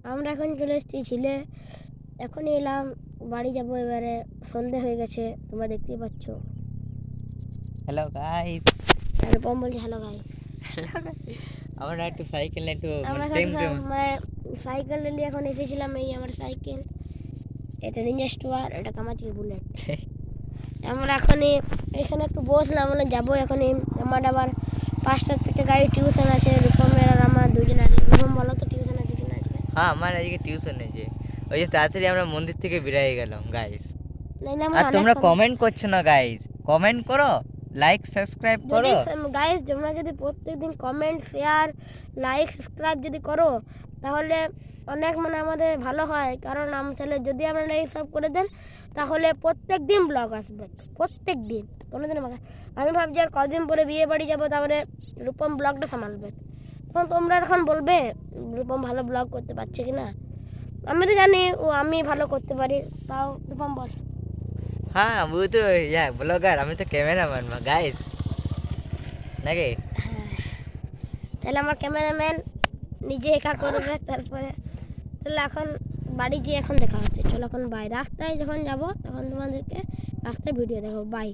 আমরা এখন চলে এসেছি ঝিলে। এখনই এলাম, বাড়ি যাব এবারে। সন্ধে হয়ে গেছে, তোমরা দেখতেই পাচ্ছ। Hello guys. আর পম বলছে হ্যালো গাই। আমরা একটু সাইকেল একটু আমরা প্রেম এখন প্রেম মানে সাইকেল নিয়ে এখন এসেছিলাম। এই আমার সাইকেল, এটা নিঞ্জা স্টোয়ার, এটা কামাচি বুলেট। আমরা এখনই এখানে একটু বসলাম, আমরা যাবো এখনই। আমার আবার 5টার থেকে গাড়ি টিউশন আছে, রূপমের আর আমার দুজনের। রূপম বলো তো টিউশন আছে কিনা আজকে? হ্যাঁ, আমার আজকে টিউশন আছে। ওই যে তাড়াতাড়ি আমরা মন্দির থেকে বেরিয়ে গেলাম গাইস। নাইলে আমার আর অনেক তোমরা কমেন্ট করছো না গাইস, কমেন্ট করো, লাইক সাবস্ক্রাইব যদি করো। গাইস তোমরা যদি প্রত্যেকদিন কমেন্ট, শেয়ার, লাইক, সাবস্ক্রাইব যদি করো তাহলে অনেক মানে আমাদের ভালো হয়। কারণ তাহলে যদি আপনারা এইসব করে দেন তাহলে প্রত্যেক দিন ব্লগ আসবে, প্রত্যেক দিন। কোনোদিন আমি ভাবছি আর কদিন পরে বিয়ে বাড়ি যাবো, তারপরে রূপম ব্লগটা সামালবে। তখন তোমরা তখন বলবে রূপম ভালো ব্লগ করতে পারছে কি না। আমি তো জানি ও আমি ভালো করতে পারি, তাও রূপম বল। হ্যাঁ, ও তো ব্লগার, আমি তো ক্যামেরাম্যান গাইস, নাকি? তাহলে আমার ক্যামেরাম্যান নিজে একা করবে। তারপরে তাহলে এখন বাড়ি গিয়ে এখন দেখা হচ্ছে। চলো এখন বাই। রাস্তায় যখন যাব তখন তোমাদেরকে রাস্তায় ভিডিও দেখো। বাই।